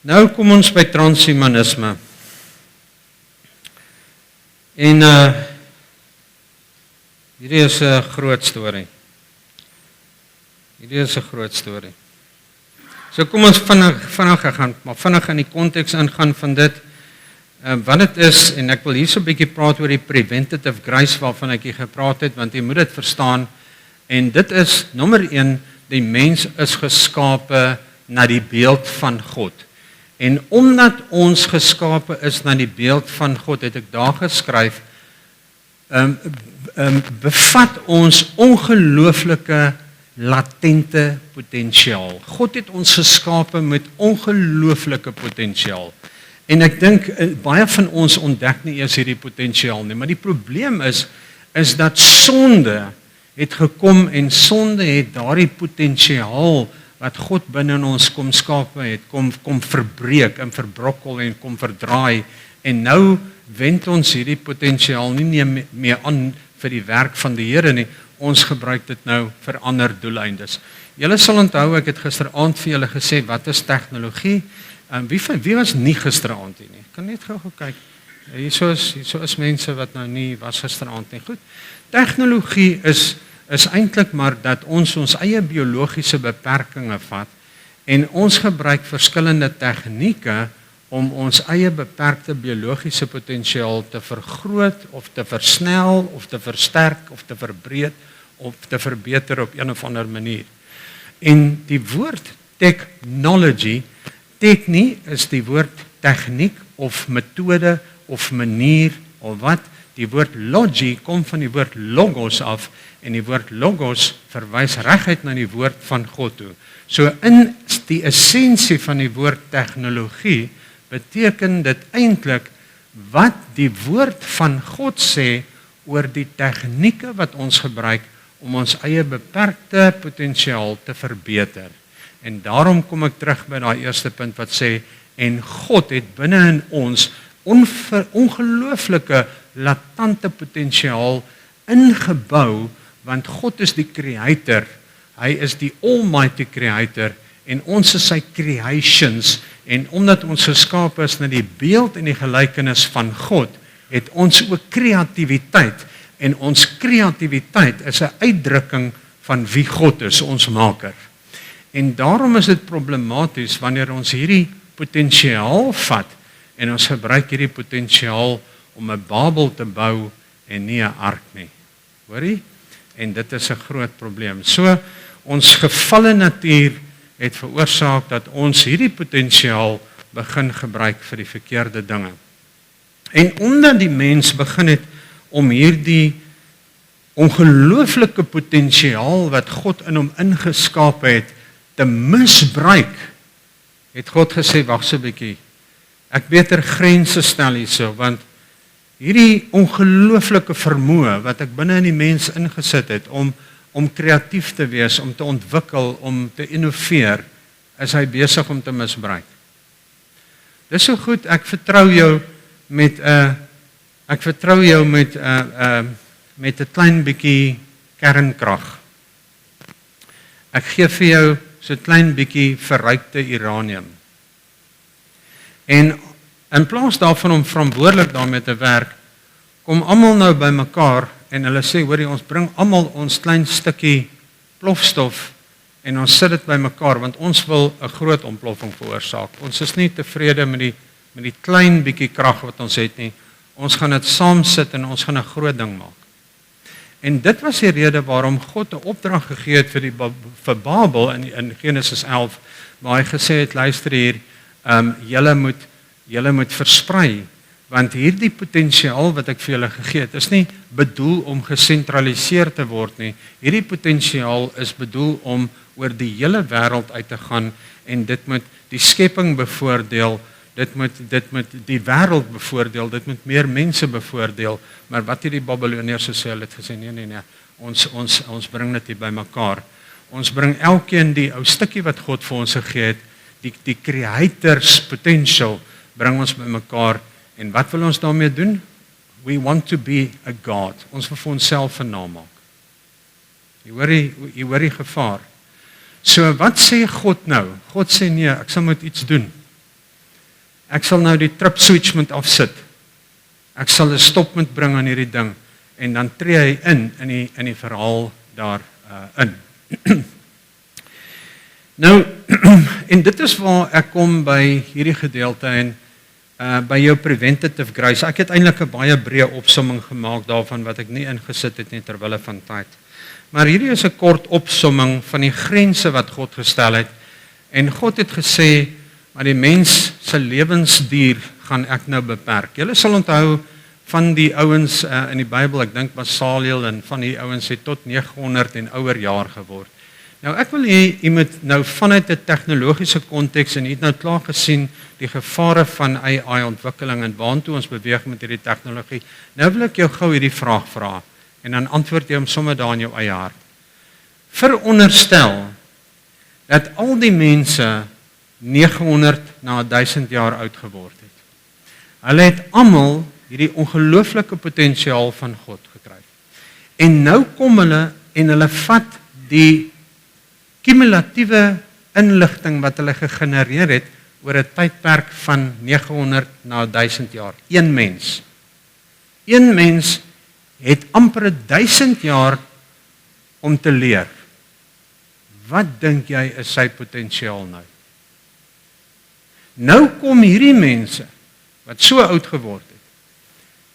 Nou kom ons by transhumanisme. En hierdie is 'n groot storie. So kom ons vinnig gaan, maar vinnig in die konteks ingaan van dit. Wat dit is, en ek wil hier so 'n bietjie praat oor die preventative grace waarvan ek hier gepraat het, want jy moet dit verstaan. En dit is, nommer 1, die mens is geskape na die beeld van God. En omdat ons geskape is na die beeld van God, het ek daar geskryf, bevat ons ongelooflike latente potensiaal. God het ons geskape met ongelooflike potensiaal. En ek dink baie van ons ontdek nie eers hierdie potensiaal nie, maar die probleem is dat sonde het gekom en sonde het daardie potensiaal wat God binne in ons kom skape het, kom verbreek en verbrokkel en kom verdraai. En nou wend ons hierdie potensiaal nie meer aan vir die werk van die Here nie. Ons gebruik dit nou vir ander doeleindes. Julle sal onthou, ek het gisteraand vir julle gesê, wat is tegnologie? Wie was nie gisteraand hier nie? Kan net gou kyk. Hierso is mense wat nou nie was gisteraand nie. Goed. Tegnologie is eintlik maar dat ons eie biologiese beperkings vat en ons gebruik verskillende tegnieke om ons eie beperkte biologiese potensiaal te vergroot of te versnel of te versterk of te verbreed of te verbeter op een of ander manier. En die woord technology, technie is die woord tegniek of metode of manier of wat. Die woord logie kom van die woord logos af en die woord logos verwys reguit na die woord van God toe. So in die essensie van die woord tegnologie beteken dit eintlik wat die woord van God sê oor die tegnieke wat ons gebruik om ons eie beperkte potensiaal te verbeter. En daarom kom ek terug by daai eerste punt wat sê, en God het binne in ons ongelooflike latente potensiaal ingebou, want God is die creator, hy is die almighty creator, en ons is sy creations, en omdat ons geskape is na die beeld en die gelykenis van God, het ons ook kreatiwiteit, en ons kreatiwiteit is 'n uitdrukking van wie God is, ons maker. En daarom is dit problematies wanneer ons hierdie potensiaal vat, en ons gebruik hierdie potensiaal om 'n Babel te bou en nie 'n ark nie. Hoorie? En dit is 'n groot probleem. So, ons gevalle natuur het veroorsaak dat ons hierdie potensiaal begin gebruik vir die verkeerde dinge. En omdat die mens begin het om hierdie ongelooflike potensiaal wat God in hom ingeskaap het, te misbruik, het God gesê, wag so 'n bietjie, ek beter grense stel hierso, want hierdie ongelooflike vermoë wat ek binne in die mens ingesit het om kreatief te wees, om te ontwikkel, om te innoveer, is hy besig om te misbruik. Dis so goed, ek vertrou jou met 'n klein bietjie kernkrag. Ek gee vir jou so 'n klein bietjie verrykte uranium. En in plaas daarvan om verantwoordelik daarmee te werk, kom almal nou by mekaar en hulle sê, hoorie, ons bring almal ons klein stukkie plofstof en ons sit dit by mekaar, want ons wil 'n groot ontploffing veroorsaak. Ons is nie tevrede met die klein bietjie krag wat ons het nie. Ons gaan dit saam sit en ons gaan 'n groot ding maak. En dit was die rede waarom God 'n opdrag gegee het vir Babel in Genesis 11, waar hy gesê het, luister hier, julle moet versprei, want hierdie potensiaal wat ek vir julle gegee het, is nie bedoel om gesentraliseer te word nie. Hierdie potensiaal is bedoel om oor die hele wêreld uit te gaan en dit moet die skepping bevoordeel, dit moet die wêreld bevoordeel, dit moet meer mense bevoordeel, maar wat hierdie Babiloniërs sê, hulle het gesê, nee, ons bring dit hier by mekaar. Ons bring elkeen die ou stukkie wat God vir ons gegee het, die creators potential, bring ons by mekaar, en wat wil ons daarmee doen? We want to be a God. Ons wil vir onsself 'n naam maak. Jy hoor die gevaar. So wat sê God nou? God sê nee, ek sal moet iets doen. ek sal nou die trip switch moet afsit. Ek sal 'n stop moet bring aan hierdie ding en dan tree hy in die verhaal daar in. Nou, en dit is waar ek kom by hierdie gedeelte en by jou preventative grace. Ek het eintlik 'n baie breë opsomming gemaak daarvan wat ek nie ingesit het nie terwille van tyd. Maar hierdie is 'n kort opsomming van die grense wat God gestel het. En God het gesê, maar die mens se lewensduur gaan ek nou beperk. Julle sal onthou van die ouens in die Bybel, ek dink Masaliel en van die ouens het tot 900 en ouer jaar geword. Nou ek wil hê jy moet nou vanuit 'n tegnologiese konteks en jy het nou klaar gesien die gevare van AI-ontwikkeling en waartoe ons beweeg met hierdie tegnologie. Nou wil ek jou gou hierdie vraag vra en dan antwoord jy hom sommer daar in jou eie hart. Veronderstel dat al die mense 900 na 1000 jaar oud geword het. Hulle het almal hierdie ongelooflike potensiaal van God gekry. En nou kom hulle en hulle vat die kumulatiewe inligting wat hulle gegenereer het oor 'n tydperk van 900 na 1000 jaar. Een mens het amper 1000 jaar om te leer. Wat dink jy is sy potensiaal nou? Nou kom hierdie mense wat so oud geword het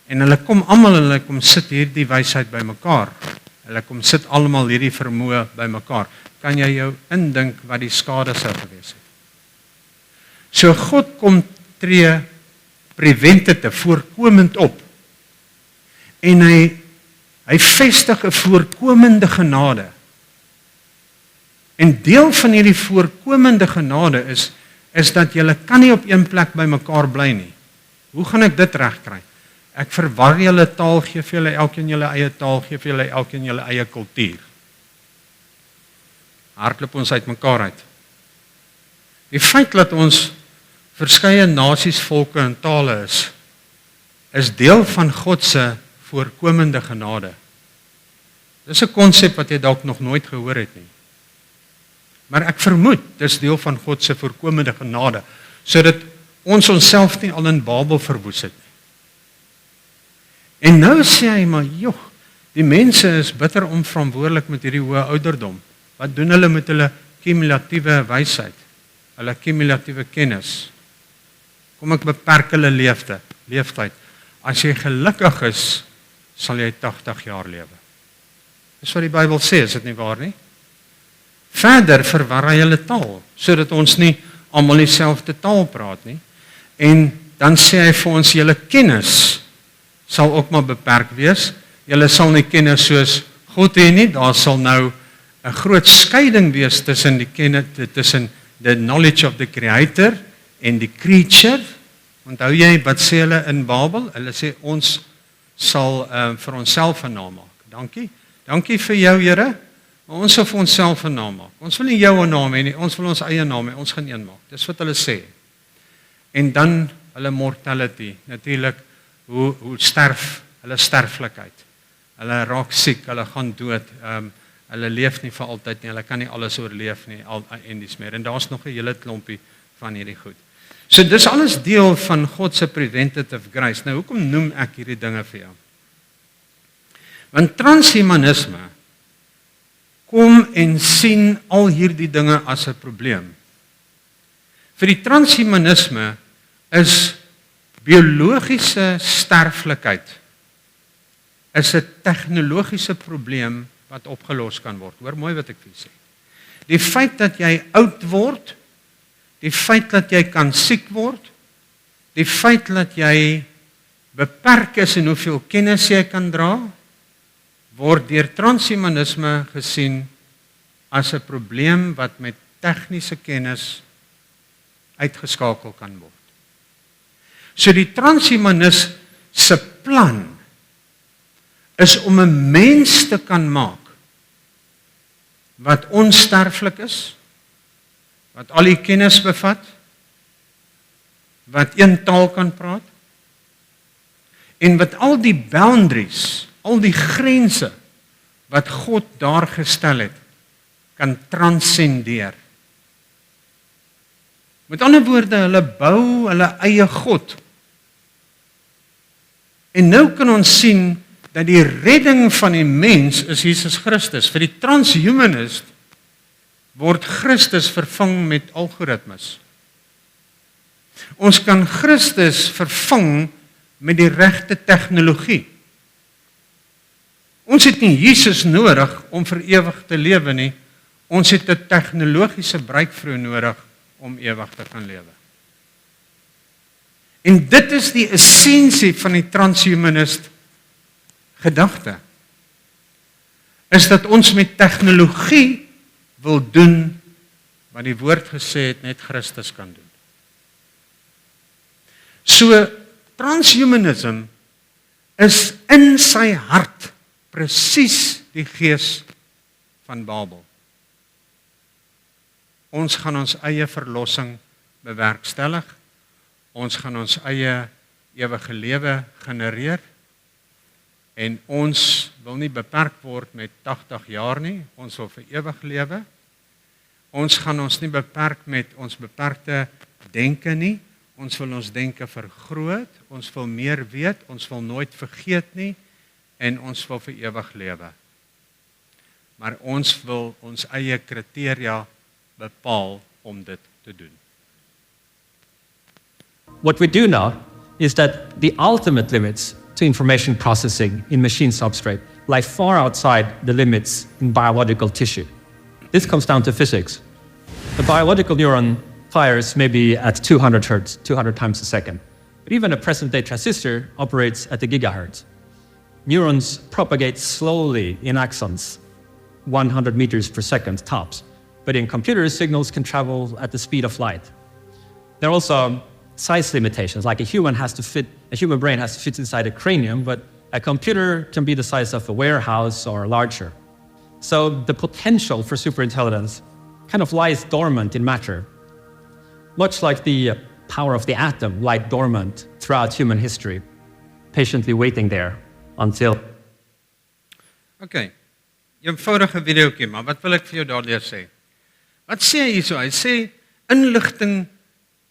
en hulle kom almal en hulle kom sit hierdie wysheid bymekaar. Hulle kom sit almal hierdie vermoë bymekaar. Kan jy jou indink wat die skade sou gewees het? So God kom tree preventative, voorkomend op. En hy vestig 'n voorkomende genade. En deel van hierdie voorkomende genade is dat julle kan nie op een plek by mekaar bly nie. Hoe gaan ek dit regkry? Ek verwar julle taal, gee vir julle elkeen julle eie taal, gee vir julle elkeen julle eie kultuur. Hardloop ons uit mekaar uit. Die feit dat ons verskeie nasies, volke en tale is deel van God se voorkomende genade. Dis 'n konsep wat jy dalk nog nooit gehoor het nie. Maar ek vermoed, dis deel van God se voorkomende genade, sodat ons onsself nie al in Babel verwoes het nie. En nou sê hy, maar joh, die mense is bitter onverantwoordelik met hierdie hoë ouderdom. Wat doen hulle met hulle kumulatiewe wysheid, hulle kumulatiewe kennis? Kom ek beperk hulle leeftyd. As jy gelukkig is, sal jy 80 jaar lewe. Dis wat die Bybel sê, is dit nie waar nie? Verder verwar hy hulle taal, sodat ons nie almal dieselfde taal praat nie. En dan sê hy vir ons, julle kennis sal ook maar beperk wees. Julle sal nie kennis soos God hê nie, daar sal nou 'n groot skeiding wees tussen the knowledge of the creator en die creature. Onthou jy wat sê hulle in Babel? Hulle sê ons sal vir onsself 'n naam maak. Dankie. Dankie vir jou, Here. Maar ons sal vir onsself 'n naam maak. Ons wil nie jou 'n naam hê nie, ons wil ons eie naam hê. Ons gaan een maak. Dis wat hulle sê. En dan hulle mortality, natuurlik hoe sterf, hulle sterflikheid. Hulle raak siek, hulle gaan dood. Hulle leef nie vir altyd nie, hulle kan nie alles oorleef nie, en dis meer. En daar's nog 'n hele klompie van hierdie goed. So dis alles deel van God se preventative grace. Nou hoekom noem ek hierdie dinge vir jou? Want transhumanisme kom en sien al hierdie dinge as 'n probleem. Vir die transhumanisme is biologiese sterflikheid is 'n tegnologiese probleem wat opgelos kan word. Hoor mooi wat ek vir sê. Die feit dat jy oud word, die feit dat jy kan siek word, die feit dat jy beperk is in hoeveel kennis jy kan dra, word deur transhumanisme gesien as 'n probleem wat met tegniese kennis uitgeskakel kan word. So die transhumanis se plan is om 'n mens te kan maak wat onsterflik is, wat al die kennis bevat, wat een taal kan praat, en wat al die boundaries, al die grense wat God daar gestel het, kan transcendeer. Met ander woorde, hulle bou hulle eie God. En nou kan ons sien dat die redding van die mens is Jesus Christus. Vir die transhumanist word Christus vervang met algoritmes. Ons kan Christus vervang met die regte tegnologie. Ons het nie Jesus nodig om vir ewig te lewe nie. Ons het 'n tegnologiese breakthrough nodig om ewig te kan lewe. En dit is die essensie van die transhumanist gedagte. Is dat ons met tegnologie wil doen wat die woord gesê het net Christus kan doen. So transhumanism is in sy hart presies die gees van Babel. Ons gaan ons eie verlossing bewerkstellig. Ons gaan ons eie ewige lewe genereer. En ons wil nie beperk word met 80 jaar nie. Ons wil vir ewig lewe. Ons gaan ons nie beperk met ons beperkte denke nie. Ons wil ons denke vergroot. Ons wil meer weet. Ons wil nooit vergeet nie. En ons wil vir ewig lewe. Maar ons wil ons eie kriteria bepaal om dit te doen. What we do now is that the ultimate limits to information processing in machine substrate lie far outside the limits in biological tissue. This comes down to physics. A biological neuron fires maybe at 200 hertz, 200 times a second. But even a present-day transistor operates at a gigahertz. Neurons propagate slowly in axons, 100 meters per second tops. But in computers, signals can travel at the speed of light. There are also size limitations, like a human brain has to fit inside a cranium, but a computer can be the size of a warehouse or larger. So the potential for superintelligence kind of lies dormant in matter. Much like the power of the atom lied dormant throughout human history, patiently waiting there until... Okay, eenvoudige videoetjie, maar wat wil ek vir jou daardeur sê? Wat sê hy hierso? Hy sê inligting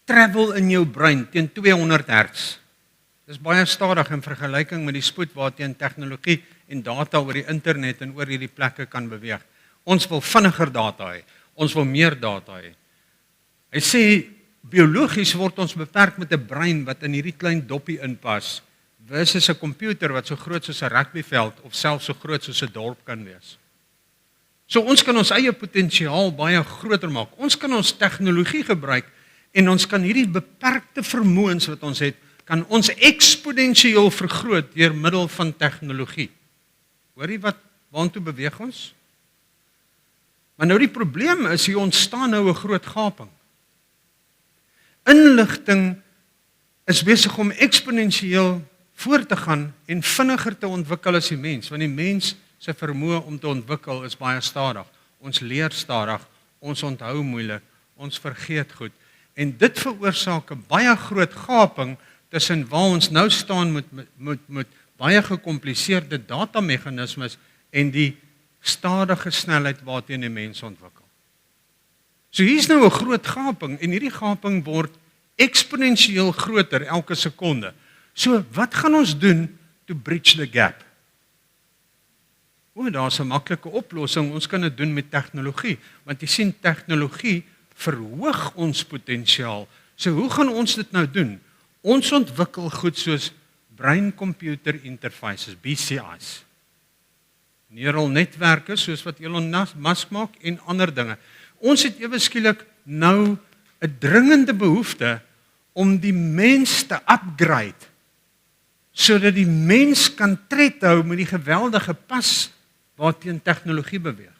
travel in jou brein teen 200 hertz. Dis baie stadig in vergelyking met die spoed waarteen tegnologie en data oor die internet en oor hierdie plekke kan beweeg. Ons wil vinniger data hê. Ons wil meer data hê. Hy sê biologies word ons beperk met 'n brein wat in hierdie klein doppie inpas versus 'n komputer wat so groot soos 'n rugbyveld of selfs so groot soos 'n dorp kan wees. So ons kan ons eie potensiaal baie groter maak. Ons kan ons tegnologie gebruik en ons kan hierdie beperkte vermoëns wat ons het, kan ons eksponensieel vergroot deur middel van tegnologie. Hoor jy waartoe beweeg ons? Maar nou die probleem is, hier ontstaan nou 'n groot gaping. Inligting is besig om eksponensieel voort te gaan en vinniger te ontwikkel as die mens, want die mens se vermoë om te ontwikkel is baie stadig. Ons leer stadig, ons onthou moeilik, ons vergeet goed. En dit veroorsaak 'n baie groot gaping tussen waar ons nou staan met baie gekompliseerde datameganismes en die stadige snelheid waarteen die mens ontwikkel. So hier's nou 'n groot gaping en hierdie gaping word eksponensieel groter elke sekonde. So wat gaan ons doen to bridge the gap? Daar's 'n maklike oplossing. Ons kan dit doen met tegnologie, want jy sien tegnologie verhoog ons potensiaal. So hoe gaan ons dit nou doen? Ons ontwikkel goed soos brain-computer interfaces, BCI's. Neural netwerke soos wat Elon Musk maak en ander dinge. Ons het ewe skielik nou 'n dringende behoefte om die mens te upgrade sodat die mens kan tred hou met die geweldige pas waarteen tegnologie beweeg.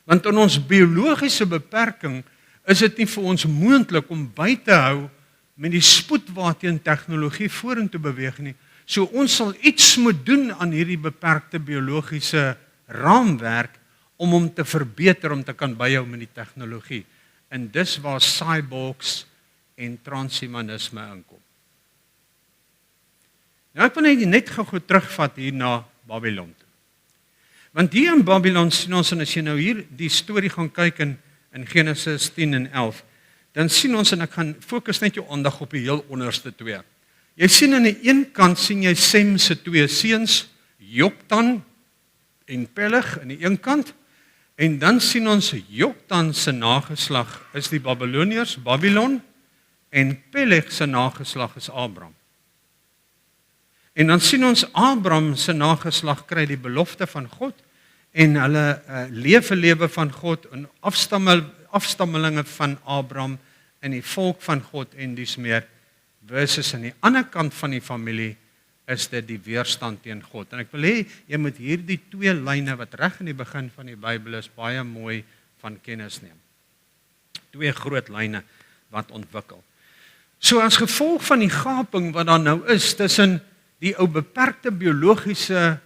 Want in ons biologiese beperking is dit nie vir ons moontlik om by te hou met die spoed waarteen tegnologie vorentoe beweeg nie. So ons sal iets moet doen aan hierdie beperkte biologiese raamwerk om hom te verbeter, om te kan byhou met die tegnologie. En dis waar cyborgs en transhumanisme inkom. Nou ek wil net gou terugvat hier na Babylon toe. Want hier in Babylon sien ons, en as jy nou hier die storie gaan kyk in Genesis 10 en 11, dan sien ons, en ek gaan fokus net jou aandag op die heel onderste twee. Jy sien aan die een kant sien jy Sem se twee seuns, Joktan en Peleg aan die een kant, en dan sien ons Joktan se nageslag is die Babiloniërs, Babylon, en Peleg se nageslag is Abraham. En dan sien ons Abraham se nageslag kry die belofte van God, en hulle leef 'n lewe van God, en afstammelinge van Abraham, en die volk van God, en dis meer, versus aan die ander kant van die familie, is dit die weerstand teen God. En ek wil hê, jy moet hierdie twee lyne, wat reg in die begin van die Bybel is, baie mooi van kennis neem. Twee groot lyne wat ontwikkel. So as gevolg van die gaping wat daar nou is, tussen die ou beperkte biologiese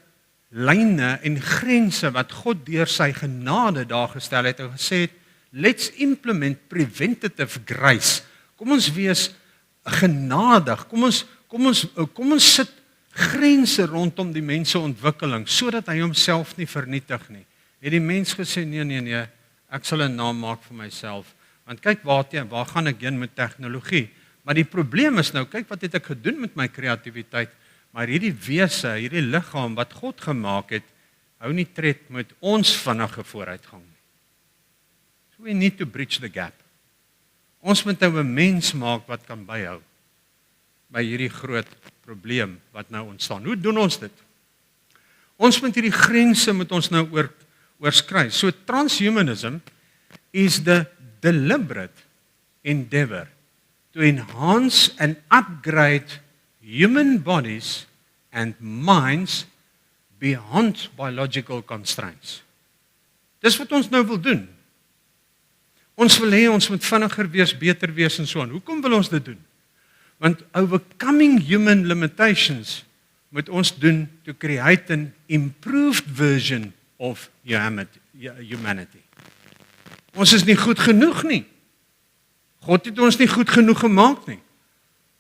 lyne en grense wat God deur sy genade daar gestel het en gesê het, let's implement preventative grace. Kom ons wees genadig. Kom ons sit grense rondom die menseontwikkeling sodat hy homself nie vernietig nie. Het die mens gesê nee, ek sal 'n naam maak vir myself. Want kyk waar gaan ek heen met tegnologie? Maar die probleem is nou, kyk wat het ek gedoen met my kreatiwiteit? Maar hierdie wese, hierdie liggaam wat God gemaak het, hou nie tred met ons vinnige vooruitgang nie. So we need to bridge the gap. Ons moet nou 'n mens maak wat kan byhou by hierdie groot probleem wat nou ontstaan. Hoe doen ons dit? Ons moet hierdie grense met ons nou oorskry. So transhumanism is the deliberate endeavor to enhance and upgrade human bodies and minds beyond biological constraints. Dis wat ons nou wil doen. Ons wil hê ons moet vinniger wees, beter wees en so aan. Hoekom wil ons dit doen? Want overcoming human limitations moet ons doen to create an improved version of humanity. Ons is nie goed genoeg nie. God het ons nie goed genoeg gemaak nie.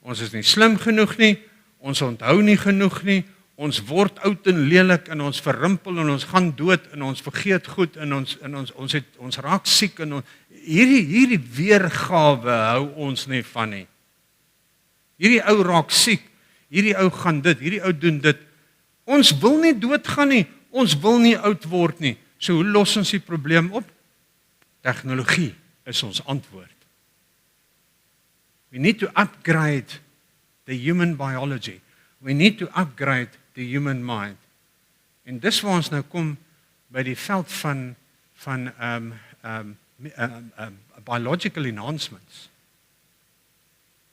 Ons is nie slim genoeg nie, ons onthou nie genoeg nie, ons word oud en lelik en ons verrimpel en ons gaan dood en ons vergeet goed en ons raak siek en hierdie weergawe hou ons nie van nie. Hierdie ou raak siek, hierdie ou gaan dit, hierdie ou doen dit. Ons wil nie doodgaan nie, ons wil nie oud word nie. So hoe los ons die probleem op? Tegnologie is ons antwoord. We need to upgrade the human biology. We need to upgrade the human mind. En dis waar ons nou kom by die veld van biological enhancements.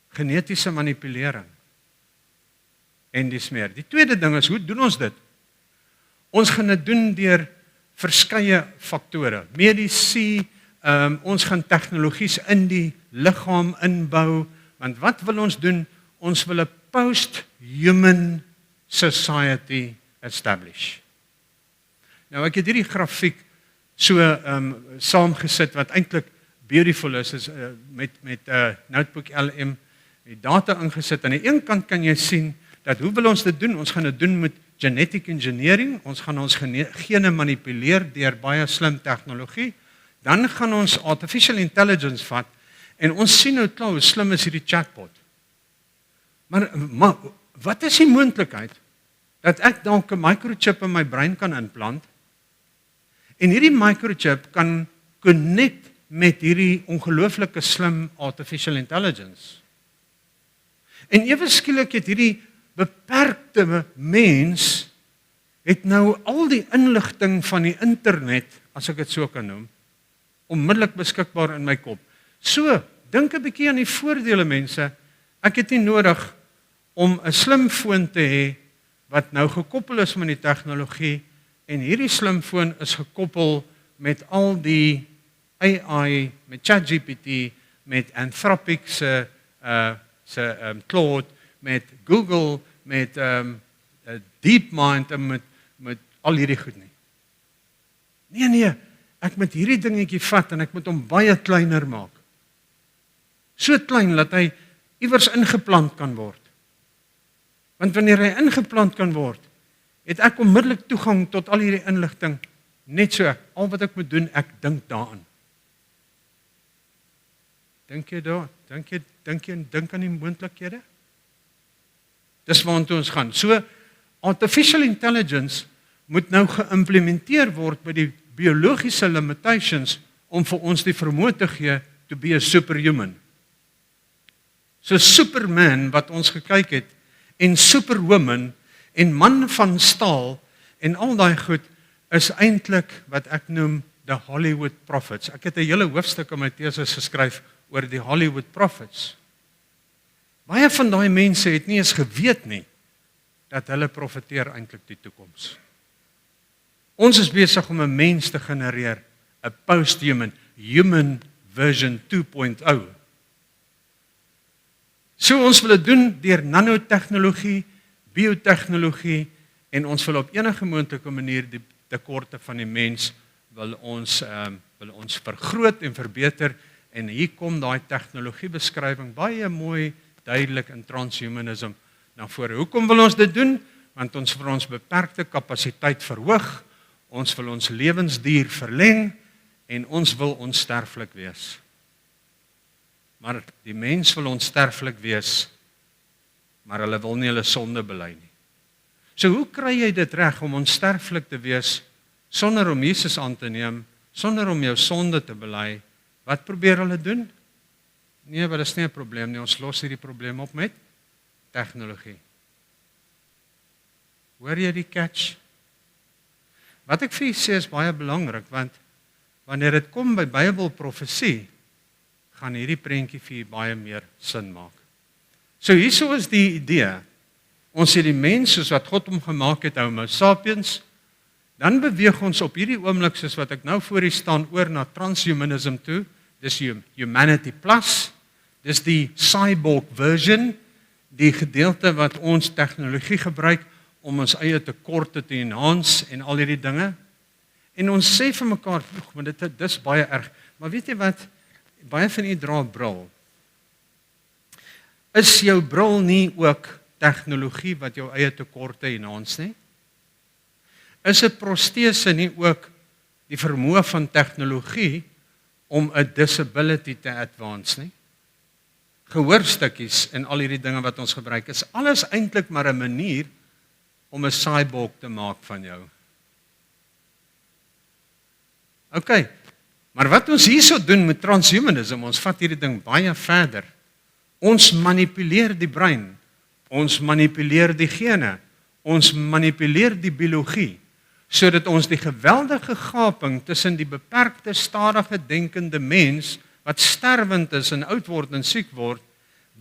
Genetiese manipulering. En dis meer. Die tweede ding is, hoe doen ons dit? Ons gaan dit doen deur verskeie faktore. Mediese, ons gaan tegnologies in die liggaam inbou, want wat wil ons doen? Ons wil 'n post-human society establish. Nou ek het hierdie grafiek so saamgesit wat eintlik beautiful is met Notebook LM die data ingesit. Aan die een kant kan jy sien dat hoe wil ons dit doen? Ons gaan dit doen met genetic engineering. Ons gaan ons gene manipuleer deur baie slim tegnologie. Dan gaan ons artificial intelligence vat en ons sien nou klaar hoe slim is hierdie chatbot. Maar wat is die moontlikheid dat ek dalk 'n microchip in my brein kan implant en hierdie microchip kan connect met hierdie ongelooflike slim artificial intelligence? En ewe skielik het hierdie beperkte mens het nou al die inligting van die internet, as ek dit so kan noem, onmiddellik beskikbaar in my kop. So, dink 'n bietjie aan die voordele, mense. Ek het nie nodig om 'n slimfoon te hê wat nou gekoppel is met die tegnologie en hierdie slimfoon is gekoppel met al die AI, met ChatGPT, met Anthropic se Claude, met Google, met DeepMind en met al hierdie goed nie. Nee, ek moet hierdie dingetjie vat en ek moet hom baie kleiner maak. So klein dat hy iewers ingeplant kan word. Want wanneer hy ingeplant kan word, het ek onmiddellik toegang tot al hierdie inligting. Net so, al wat ek moet doen, ek dink daaraan. Dink jy daar? Dink aan die moontlikhede? Dis waartoe ons gaan. So, artificial intelligence moet nou geïmplementeer word by die biologiese limitations om vir ons die vermoë te gee to be a superhuman. So Superman wat ons gekyk het, en Superwoman, en Man van Staal, en al daai goed, is eintlik wat ek noem the Hollywood prophets. Ek het 'n hele hoofstuk in my teses geskryf oor die Hollywood prophets. Baie van daai mense het nie eens geweet nie, dat hulle profeteer eintlik die toekoms. Ons is besig om 'n mens te genereer, 'n post-human, human version 2.0. So ons wil dit doen deur nanotechnologie, biotechnologie, en ons wil op enige moontlike manier die tekorte van die mens wil ons vergroot en verbeter, en hier kom daai tegnologiebeskrywing baie mooi duidelik in transhumanism na vore. Hoekom wil ons dit doen? Want ons wil ons beperkte kapasiteit verhoog, ons wil ons lewensduur verleng, en ons wil onsterflik wees. Maar die mens wil onsterflik wees, maar hulle wil nie hulle sonde bely nie. So hoe kry jy dit reg om onsterflik te wees, sonder om Jesus aan te neem, sonder om jou sonde te bely? Wat probeer hulle doen? Nee, maar dit is nie 'n probleem nie, ons los hierdie probleem op met tegnologie. Hoor jy die catch? Wat ek vir julle sê is baie belangrik, want wanneer dit kom by Bybelprofesie, gaan hierdie prentjie vir julle baie meer sin maak. So hierso is die idee, ons het die mens soos wat God hom gemaak het, Homo sapiens, dan beweeg ons op hierdie oomblik, soos wat ek nou voor u staan, oor na transhumanism toe, dis Humanity Plus, dis die cyborg version, die gedeelte wat ons tegnologie gebruik, om ons eie tekorte te enhance, en al hierdie dinge, en ons sê vir mekaar, maar dit is baie erg, maar weet jy wat, baie van u dra bril. Is jou bril nie ook tegnologie wat jou eie tekorte enhance nie? Is 'n protese nie ook die vermoë van tegnologie om 'n disability te advance nie? Gehoorstukkies en al hierdie dinge wat ons gebruik, is alles eintlik maar 'n manier om 'n cyborg te maak van jou. OK, maar wat ons hierso doen met transhumanism, ons vat hierdie ding baie verder. Ons manipuleer die brein, ons manipuleer die gene, ons manipuleer die biologie, sodat ons die geweldige gaping tussen die beperkte, stadige denkende mens, wat sterwend is en oud word en siek word,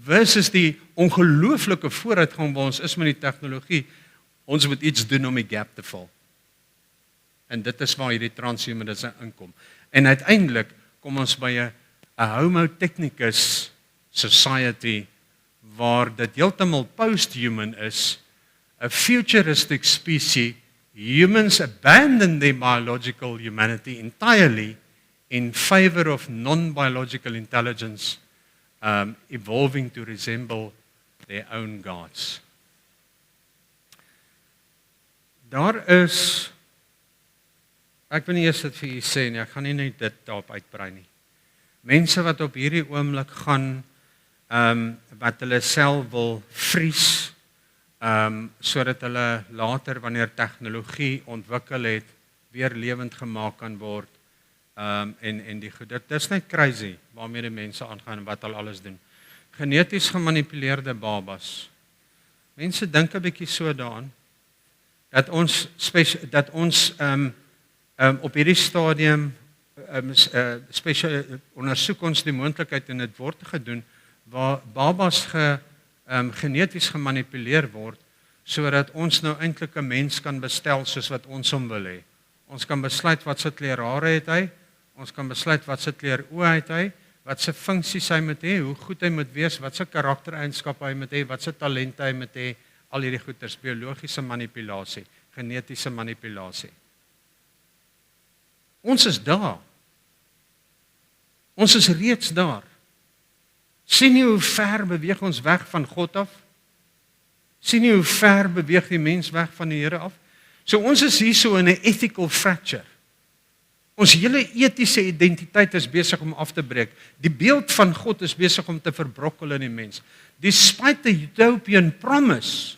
versus die ongelooflike vooruitgang waar ons is met die tegnologie, ons moet iets doen om die gap te vul. En dit is waar hierdie transhumanisme inkom. En uiteindelik kom ons by 'n Homo technicus society, waar dit heeltemal post-human is, a futuristic species. Humans abandon their biological humanity entirely in favor of non-biological intelligence, evolving to resemble their own gods. Daar is, ek wil nie eers dit vir julle sê nie, ek gaan nie net dit daarop uitbrei nie. Mense wat op hierdie oomblik gaan, wat hulle self wil vries, sodat hulle later, wanneer tegnologie ontwikkel het, weer lewend gemaak kan word, en die goed. Dit is net crazy, waarmee die mense aangaan en wat hulle alles doen. Geneties gemanipuleerde babas. Mense dink 'n bietjie so daaraan, dat ons op hierdie stadium ondersoek ons die moontlikheid en dit word gedoen, waar babas geneties gemanipuleer word, sodat ons nou eintlik 'n mens kan bestel soos wat ons hom wil hê. Ons kan besluit wat se kleur hare het hy, ons kan besluit wat se kleur oë het hy, wat se funksies hy moet hê, hoe goed hy moet wees, wat se karaktereienskappe hy moet hê, wat se talente hy moet hê, al hierdie goeters, biologiese manipulasie, genetiese manipulasie. Ons is daar. Ons is reeds daar. Sien nie hoe ver beweeg ons weg van God af? Sien nie hoe ver beweeg die mens weg van die Here af? So ons is hier so in 'n ethical fracture. Ons hele etiese identiteit is besig om af te breek. Die beeld van God is besig om te verbrokkel in die mens. Despite the utopian promise,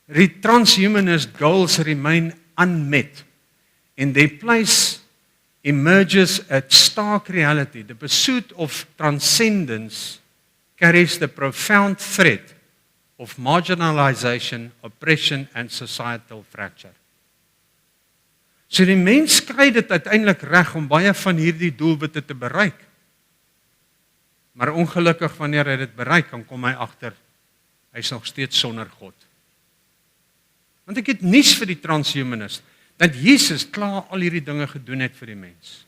the transhumanist goals remain unmet. In their place emerges a stark reality. The pursuit of transcendence carries the profound threat of marginalization, oppression and societal fracture. So die mens kry dit uiteindelik reg om baie van hierdie doelwitte te bereik. Maar ongelukkig wanneer hy dit bereik, dan kom hy agter hy's nog steeds sonder God. Want ek het nuus vir die transhumanist, dat Jesus klaar al hierdie dinge gedoen het vir die mens.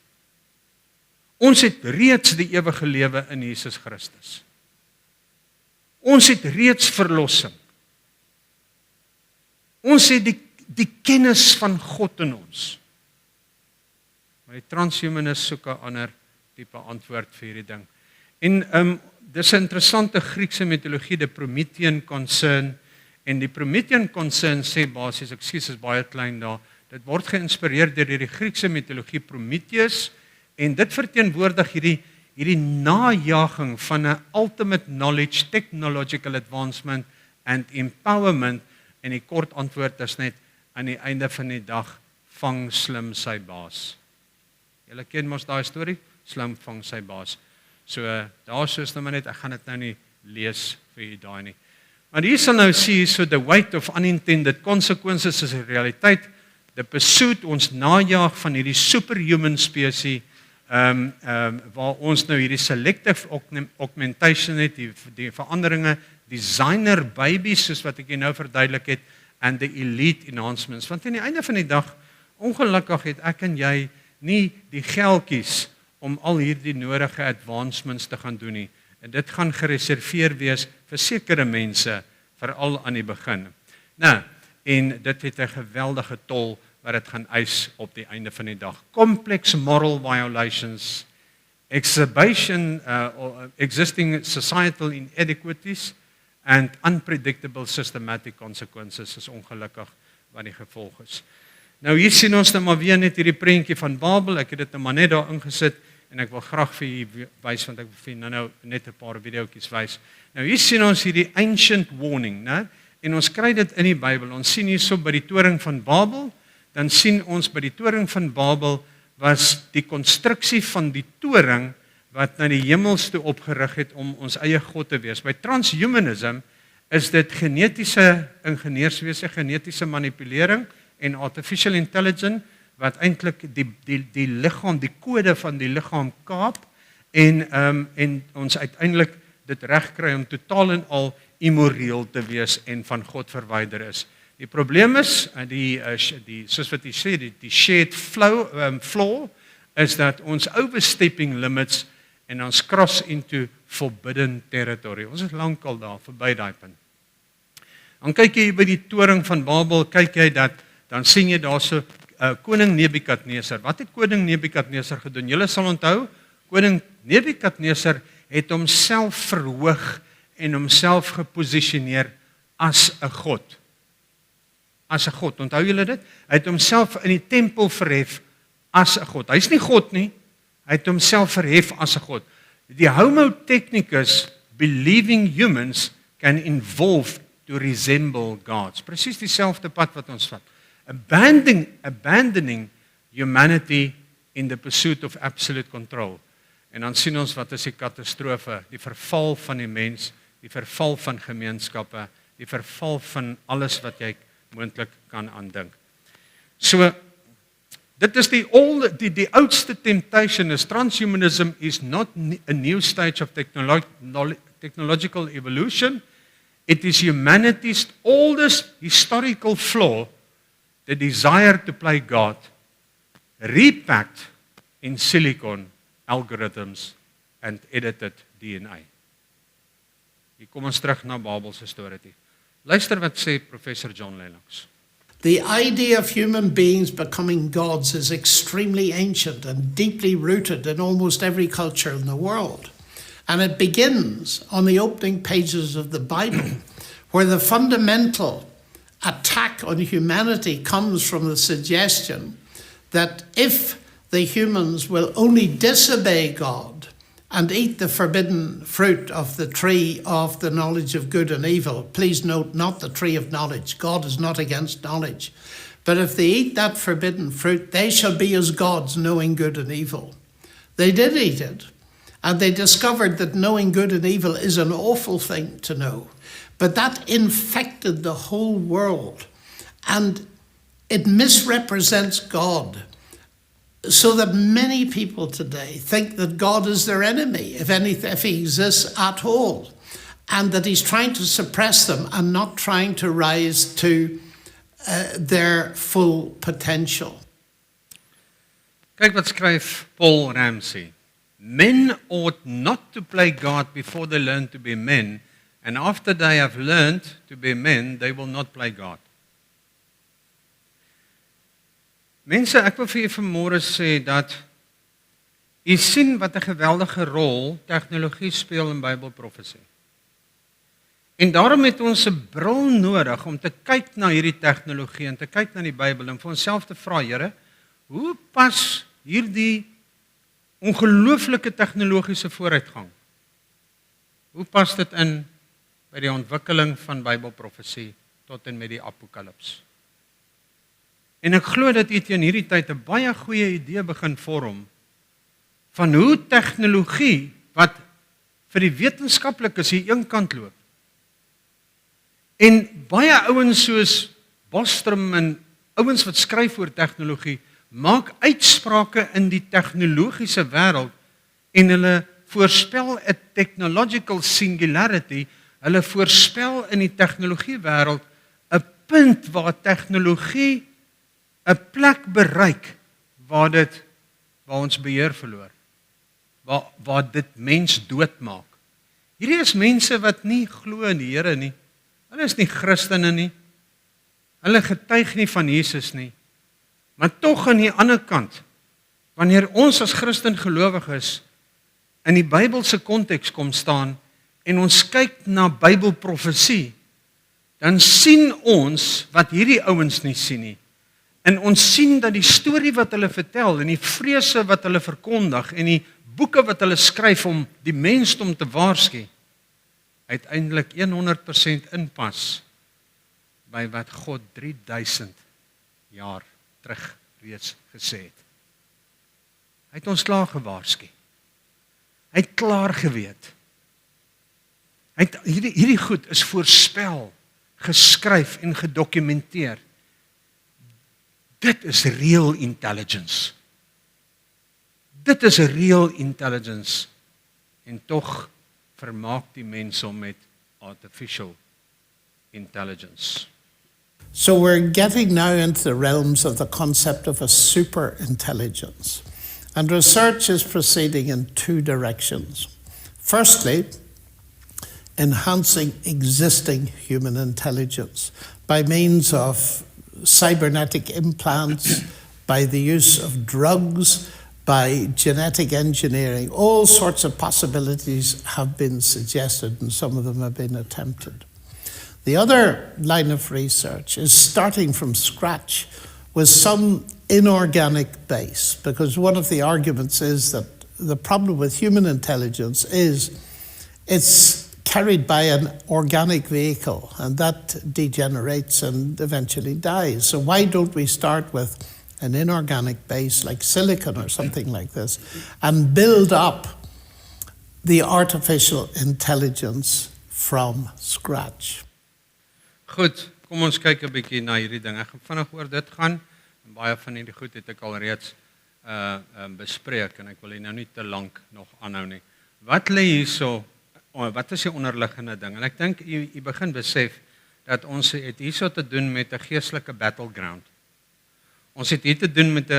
Ons het reeds die ewige lewe in Jesus Christus. Ons het reeds verlossing. Ons het die kennis van God in ons. Maar die transhumanist soek 'n ander tipe antwoord vir hierdie ding. En dis 'n interessante Griekse mitologie, die Promethean concern. En die Promethean concern sê basies, ekskuus is baie klein daar, dit word geïnspireer deur die Griekse mitologie Prometheus, en dit verteenwoordig hierdie najaging van 'n ultimate knowledge, technological advancement and empowerment, en die kort antwoord is net, aan die einde van die dag, vang slim sy baas. Julle ken mos daai storie, slim vang sy baas. So, daar soos nou maar net, ek gaan dit nou nie lees vir u daai nie. Maar hier sal nou sê, so the weight of unintended consequences is 'n realiteit, the pursuit, ons najag van hierdie superhuman spesie, waar ons nou hierdie selective augmentation het, die veranderinge, designer babies, soos wat ek nou verduidelik het, and the elite enhancements. Want aan die einde van die dag, ongelukkig het ek en jy nie die geldjies om al hierdie nodige advancements te gaan doen nie. En dit gaan gereserveer wees vir sekere mense, veral aan die begin. Nou, en dit het 'n geweldige tol wat dit gaan eis op die einde van die dag. Complex moral violations, existing societal inequities and unpredictable systematic consequences is ongelukkig wat die gevolg is. Nou hier sien ons nou maar weer net hierdie prentjie van Babel. Ek het dit nou maar net daar ingesit en ek wil graag vir julle wys, want ek wil vir nou net 'n paar videoetjies wys. Nou hier sien ons hierdie ancient warning, né? En ons kry dit in die Bybel. Ons sien hierso by die toring van Babel, dan sien ons by die toring van Babel was die konstruksie van die toring wat na die hemels toe opgerig het om ons eie God te wees. By transhumanism is dit genetiese ingenieurswese, genetiese manipulering en artificial intelligence wat eintlik die liggaam, die kode van die liggaam kaap en ons uiteindelik dit reg kry om totaal en al immoreel te wees en van God verwyder is. Die probleem is soos wat jy sê, die shared flaw is dat ons overstepping limits en ons cross into forbidden territory. Ons is lankal daar verby daai punt. Dan kyk jy by die toring van Babel, kyk jy dan sien jy daarso koning Nebukadneser. Wat het koning Nebukadneser gedoen? Julle sal onthou, koning Nebukadneser het homself verhoog en homself geposisioneer as 'n god. As 'n god, onthou julle dit? Hy het homself in die tempel verhef as 'n god. Hy's nie god nie, hy het homself verhef as 'n god. Die Homo technicus, believing humans can evolve to resemble gods. Presies dieselfde pad wat ons vat. Abandoning humanity in the pursuit of absolute control. En dan sien ons wat is die katastrofe, die verval van die mens, die verval van gemeenskappe, die verval van alles wat jy moontlik kan aandink. So, dit is die oudste temptation is transhumanism is not a new stage of technological evolution. It is humanity's oldest historical flaw, the desire to play God, repacked in silicon algorithms and edited DNA. Hier kom ons terug na Babel se storie toe. Luister wat sê Professor John Lennox. The idea of human beings becoming gods is extremely ancient and deeply rooted in almost every culture in the world. And it begins on the opening pages of the Bible, where the fundamental attack on humanity comes from the suggestion that if the humans will only disobey God and eat the forbidden fruit of the tree of the knowledge of good and evil. Please note, not the tree of knowledge. God is not against knowledge. But if they eat that forbidden fruit, they shall be as gods, knowing good and evil. They did eat it, and they discovered that knowing good and evil is an awful thing to know. But that infected the whole world, and it misrepresents God. So that many people today think that God is their enemy, if he exists at all, and that he's trying to suppress them and not trying to rise to their full potential. Kyk wat skryf Paul Ramsey. Men ought not to play God before they learn to be men, and after they have learned to be men, they will not play God. Mense, ek wil vir julle vanmôre sê dat jy sien wat 'n geweldige rol tegnologie speel in Bybelprofesie. En daarom het ons 'n bril nodig om te kyk na hierdie tegnologie en te kyk na die Bybel en vir onsself te vra, Here, hoe pas hierdie ongelooflike tegnologiese vooruitgang? Hoe pas dit in by die ontwikkeling van Bybelprofesie tot en met die Apokalips? En ek glo dat jy teen hierdie tyd 'n baie goeie idee begin vorm van hoe tegnologie wat vir die wetenskaplikes hier een kant loop. En baie ouens soos Bostrom en ouens wat skryf oor tegnologie maak uitsprake in die tegnologiese wêreld en hulle voorspel 'n technological singularity, hulle voorspel in die tegnologie wêreld 'n punt waar tegnologie 'n plek bereik waar ons beheer verloor. Waar dit mens doodmaak. Hierdie is mense wat nie glo in die Here nie. Hulle is nie Christene nie. Hulle getuig nie van Jesus nie. Maar tog aan die ander kant, wanneer ons as Christen gelowiges in die Bybelse konteks kom staan en ons kyk na Bybelprofesie, dan sien ons wat hierdie ouens nie sien nie. En ons sien dat die storie wat hulle vertel en die vrese wat hulle verkondig en die boeke wat hulle skryf om die mensdom te waarsku, uiteindelik 100% inpas by wat God 3000 jaar terug reeds gesê het. Hy het ons klaar gewaarsku. Hy het klaar geweet. Hierdie goed is voorspel, geskryf en gedokumenteer. Dit is real intelligence. Dit is 'n real intelligence. En tog vermaak die mense hom met artificial intelligence. So we're getting now into the realms of the concept of a super intelligence. And research is proceeding in two directions. Firstly, enhancing existing human intelligence by means of cybernetic implants, by the use of drugs, by genetic engineering. All sorts of possibilities have been suggested, and some of them have been attempted. The other line of research is starting from scratch with some inorganic base, because one of the arguments is that the problem with human intelligence is it's carried by an organic vehicle, and that degenerates and eventually dies. So why don't we start with an inorganic base like silicon or something like this and build up the artificial intelligence from scratch? Goed, kom ons kyk 'n bietjie na hierdie ding. Ek gaan vinnig oor dit gaan en baie van hierdie goed het ek al reeds bespreek en ek wil hier nou nie te lank nog aanhou nie. Wat lê hierso? Wat is die onderliggende ding? En ek dink jy begin besef dat ons het hierso te doen met 'n geestelike battleground. Ons het hier te doen met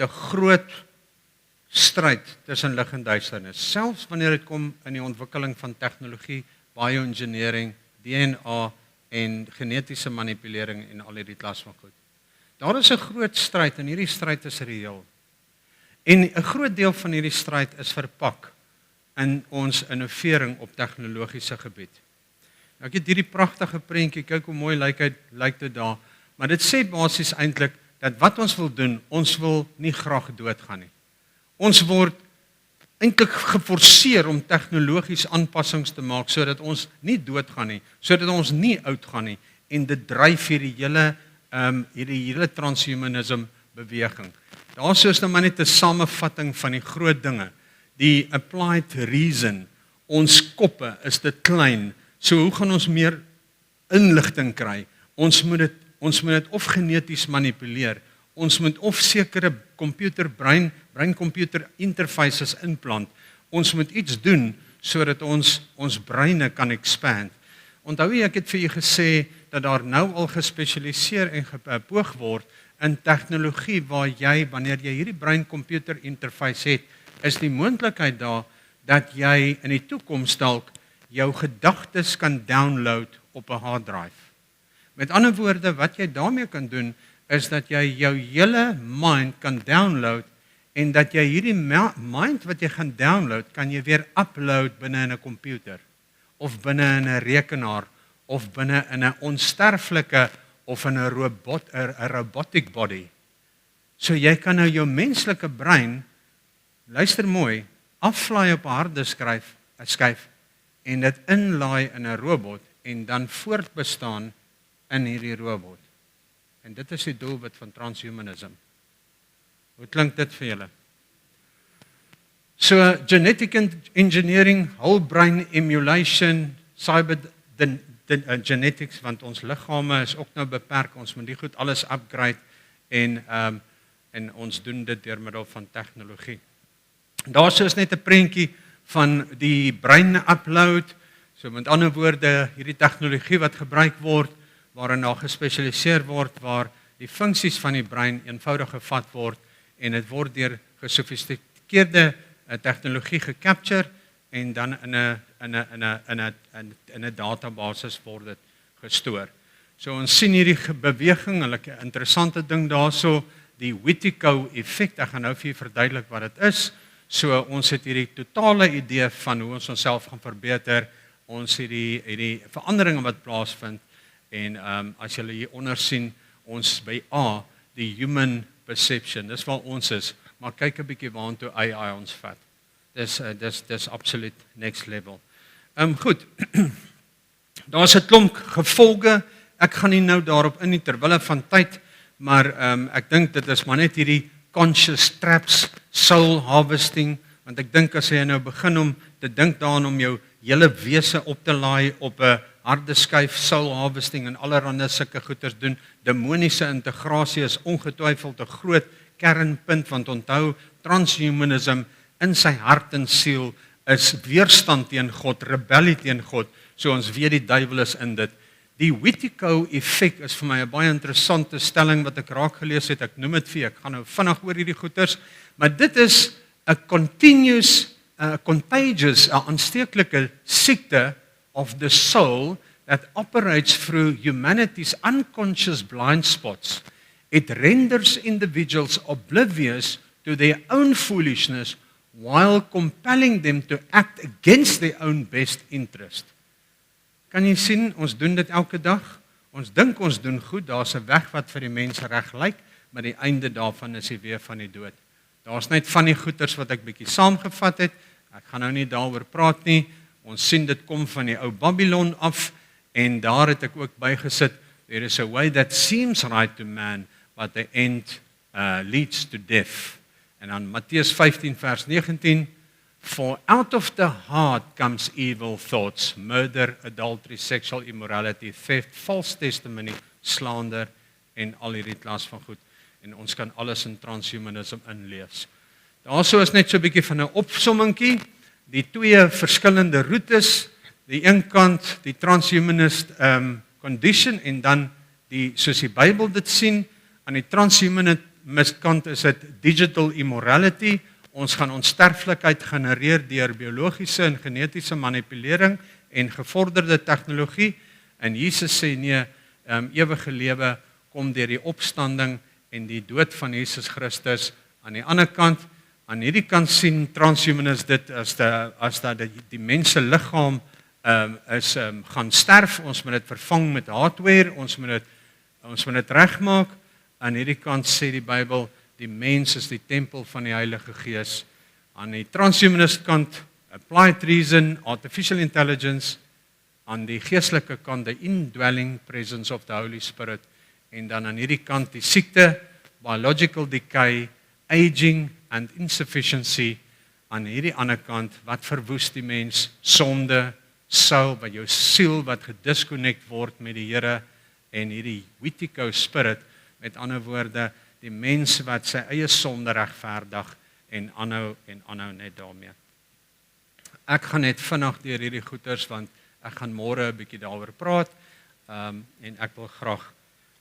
'n groot stryd tussen lig en duisternis. Selfs wanneer dit kom in die ontwikkeling van tegnologie, bioengineering, DNA en genetiese manipulering en al hierdie klas van goed. Daar is 'n groot stryd en hierdie stryd is reëel. En 'n groot deel van hierdie stryd is verpak in ons innovering op tegnologiese gebied. Nou, ek het hierdie pragtige prentjie, kyk hoe mooi lyk dit daar, maar dit sê basies eintlik dat wat ons wil doen, ons wil nie graag doodgaan nie. Ons word eintlik geforseer om tegnologies aanpassings te maak sodat ons nie doodgaan nie, sodat ons nie oud gaan nie, en dit dryf hierdie hele transhumanism beweging. Daar is nou maar net 'n samevatting van die groot dinge. Die applied reason, ons koppe is te klein, so hoe gaan ons meer inligting kry? Ons moet dit of geneties manipuleer, ons moet of sekere brein-computer interfaces inplant, ons moet iets doen sodat ons breine kan expand. Onthou jy, ek het vir julle gesê dat daar nou al gespesialiseer en gepoog word in tegnologie waar jy, wanneer jy hierdie brein-computer interface het, is die moontlikheid daar dat jy in die toekoms dalk jou gedagtes kan download op 'n hard drive. Met ander woorde, wat jy daarmee kan doen, is dat jy jou hele mind kan download en dat jy hierdie mind wat jy gaan download, kan jy weer upload binne in 'n komputer of binne in 'n rekenaar of binne in 'n onsterflike of in 'n robotic body. So jy kan nou jou menslike brein, luister mooi, aflaai op 'n harde skyf en dit inlaai in 'n robot en dan voortbestaan in hierdie robot. En dit is die doelwit van transhumanism. Hoe klink dit vir julle? So genetic engineering, whole brain emulation, cyber genetics, want ons liggame is ook nou beperk, ons moet die goed alles upgrade en ons doen dit deur middel van tegnologie. Daar is net 'n prentjie van die brein upload, so met ander woorde, hierdie tegnologie wat gebruik word, waarin daar gespesialiseer word, waar die funksies van die brein eenvoudig gevat word, en dit word deur gesofistikeerde tegnologie gecapture, en dan in 'n database word dit gestoor. So ons sien hierdie beweging, 'n interessante ding daarso, die Whitcoe effek, ek gaan nou vir julle verduidelik wat dit is. So ons het hierdie totale idee van hoe ons onsself gaan verbeter, ons het hierdie veranderinge wat plaasvind, en as julle hier onder sien, ons by A, die human perception, dis waar ons is, maar kyk 'n bietjie waantoe AI ons vat. Dis absoluut next level. Goed, daar is 'n klomp gevolge, ek gaan nie nou daarop in nie terwille van tyd, maar ek dink dit is maar net hierdie conscious traps, soul harvesting, want ek dink as jy nou begin om te dink daaraan om jou hele wese op te laai op 'n harde skyf, soul harvesting en allerhande sulke goeters doen, demoniese integrasie is ongetwyfeld 'n groot kernpunt, want onthou, transhumanism in sy hart en siel is weerstand teen God, rebellie teen God, so ons weet die duiwel is in dit. Die Whitcoe effek is vir my 'n baie interessante stelling wat ek raak gelees het, ek noem dit vir, ek gaan nou vinnig oor hierdie goeters, maar dit is 'n contagious, aansteeklike siekte of the soul that operates through humanity's unconscious blind spots. It renders individuals oblivious to their own foolishness while compelling them to act against their own best interest. Kan jy sien, ons doen dit elke dag. Ons dink ons doen goed, daar's 'n weg wat vir die mense reg lyk, maar die einde daarvan is die weë van die dood. Daar's net van die goeters wat ek bietjie saamgevat het. Ek gaan nou nie daaroor praat nie. Ons sien dit kom van die ou Babylon af, en daar het ek ook bygesit, there is a way that seems right to man, but the end leads to death. En dan Matteus 15 vers 19, for out of the heart comes evil thoughts, murder, adultery, sexual immorality, theft, false testimony, slander en al hierdie klas van goed. En ons kan alles in transhumanism inlees. Daarso is net so 'n bietjie van 'n opsommingkie, die twee verskillende roetes, die een kant die transhumanist condition en dan die soos die Bybel dit sien, aan die transhumanist kant is dit digital immorality. Ons gaan onsterflikheid genereer deur biologiese en genetiese manipulering en gevorderde tegnologie. En Jesus sê nee, ewige lewe kom deur die opstanding en die dood van Jesus Christus. Aan die ander kant, aan hierdie kant sien transhumanist dit as dat die mense liggaam gaan sterf, ons moet dit vervang met hardware, ons moet dit regmaak, Aan hierdie kant sê die Bybel, die mens is die tempel van die Heilige Gees. Aan die transhumanist kant, applied reason, artificial intelligence. Aan die geestelike kant, the indwelling presence of the Holy Spirit. En dan aan hierdie kant die siekte, biological decay, aging and insufficiency. Aan hierdie ander kant, wat verwoes die mens? Sonde, soul, by jou siel wat gedisconnect word met die Here, en hierdie Witiko spirit, met ander woorde, die mens wat sy eie sonde regverdig en aanhou net daarmee. Ek gaan net vinnig deur hierdie goeters, want ek gaan môre 'n bietjie daaroor praat, en ek wil graag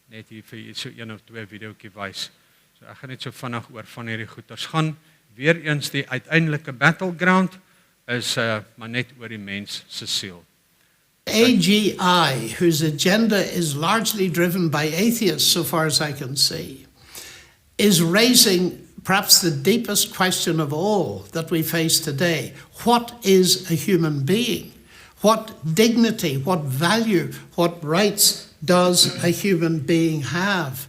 net hier vir julle so 1 of 2 videoetjie wys. So ek gaan net so vinnig oor van hierdie goeters gaan. Weereens die uiteindelike battleground is maar net oor die mens se siel. AGI, whose agenda is largely driven by atheists, so far as I can see, is raising perhaps the deepest question of all that we face today. What is a human being? What dignity, what value, what rights does a human being have?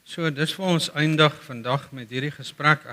So dis waar ons eindig vandag met hierdie gesprek.